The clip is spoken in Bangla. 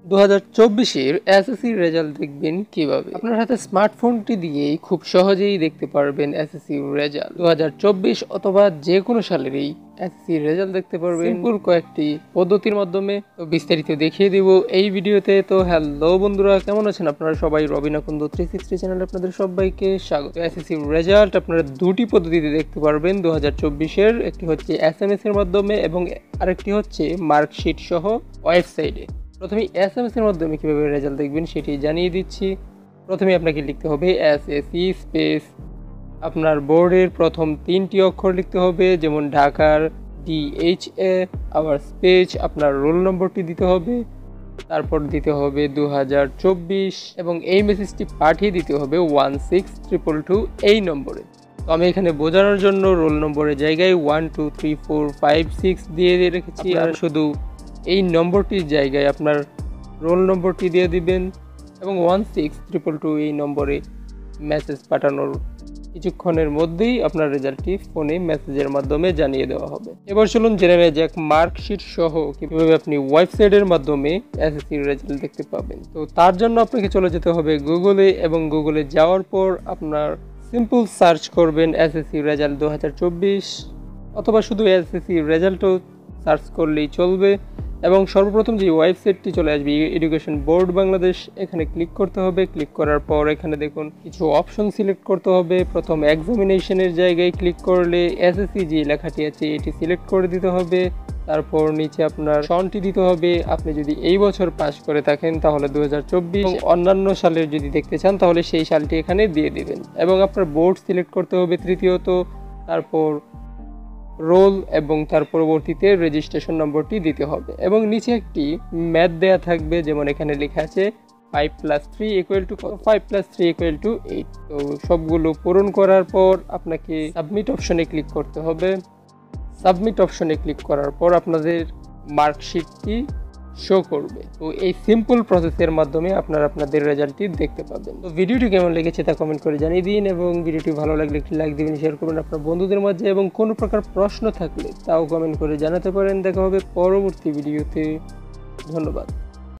2024-এর এসএসসি রেজাল্ট দেখবেন কিভাবে। আপনার হাতে স্মার্টফোনটি দিয়েই খুব সহজেই দেখতে পারবেন এসএসসি রেজাল্ট। 2024 অথবা যে কোনো সালেরই এসএসসি রেজাল্ট দেখতে পারবেন সিম্পল কয়েকটি পদ্ধতির মাধ্যমে। তো বিস্তারিত দেখিয়ে দিব এই ভিডিওতে। তো হ্যালো বন্ধুরা, কেমন আছেন আপনারা সবাই? রবিন আকন্দ 360 চ্যানেলে আপনাদের সবাইকে স্বাগত। এসএসসি রেজাল্ট আপনারা দুটি পদ্ধতিতে দেখতে পারবেন 2024-এর। একটি হচ্ছে এসএমএস এর মাধ্যমে এবং আরেকটি হচ্ছে মার্কশিট সহ ওয়েবসাইটে। প্রথমে এসএমএস এর মাধ্যমে কীভাবে রেজাল্ট দেখবেন সেটি জানিয়ে দিচ্ছি। প্রথমে আপনাকে লিখতে হবে এসএসসি স্পেস আপনার বোর্ডের প্রথম 3টি অক্ষর লিখতে হবে, যেমন ঢাকার DHA, আবার স্পেস আপনার রোল নম্বরটি দিতে হবে, তারপর দিতে হবে 2024 এবং এই মেসেজটি পাঠিয়ে দিতে হবে 16222 এই নম্বরে। তো আমি এখানে বোঝানোর জন্য রোল নম্বরের জায়গায় 1 2 3 4 5 6 দিয়ে রেখেছি, আর শুধু এই নম্বরটির জায়গায় আপনার রোল নম্বরটি দিয়ে দিবেন এবং 16222 এই নম্বরে মেসেজ পাঠানোর কিছুক্ষণের মধ্যেই আপনার রেজাল্টটি ফোনে মেসেজের মাধ্যমে জানিয়ে দেওয়া হবে। এবার চলুন জেনে নেওয়া যাক মার্কশিট সহ কীভাবে আপনি ওয়েবসাইটের মাধ্যমে এসএসসি রেজাল্ট দেখতে পাবেন। তো তার জন্য আপনাকে চলে যেতে হবে গুগলে, এবং গুগলে যাওয়ার পর আপনার সিম্পল সার্চ করবেন এসএসসি রেজাল্ট 2024, অথবা শুধু এসএসসি রেজাল্টও সার্চ করলেই চলবে। এবং সর্বপ্রথম যে ওয়েবসাইটটি চলে আসবে এডুকেশন বোর্ড বাংলাদেশ, এখানে ক্লিক করতে হবে। ক্লিক করার পর এখানে দেখুন কিছু অপশন সিলেক্ট করতে হবে। প্রথম এক্সামিনেশনের জায়গায় ক্লিক করলে এসএসসি যে লেখাটি আছে এটি সিলেক্ট করে দিতে হবে। তারপর নিচে আপনার সনটি দিতে হবে। আপনি যদি এই বছর পাস করে থাকেন তাহলে 2024, এবং অন্যান্য সালের যদি দেখতে চান তাহলে সেই সালটি এখানে দিয়ে দিবেন। এবং আপনার বোর্ড সিলেক্ট করতে হবে তৃতীয়ত, তারপর রোল, এবং তার পরবর্তীতে রেজিস্ট্রেশন নম্বরটি দিতে হবে। এবং নিচে একটি ম্যাথ দেয়া থাকবে, যেমন এখানে লেখা আছে 5 + 3 = 5 + 3 = 8। তো সবগুলো পূরণ করার পর আপনাকে সাবমিট অপশনে ক্লিক করতে হবে। সাবমিট অপশনে ক্লিক করার পর আপনাদের মার্কশিটটি শো করবে। তো এই সিম্পল প্রসেসের মাধ্যমে আপনারা আপনাদের রেজাল্টটি দেখতে পাবেন। তো ভিডিওটি কেমন লেগেছে তা কমেন্ট করে জানিয়ে দিন, এবং ভিডিওটি ভালো লাগলে একটি লাইক দিবেন, শেয়ার করবেন আপনার বন্ধুদের মাঝে, এবং কোনো প্রকার প্রশ্ন থাকলে তাও কমেন্ট করে জানাতে পারেন। দেখা হবে পরবর্তী ভিডিওতে। ধন্যবাদ।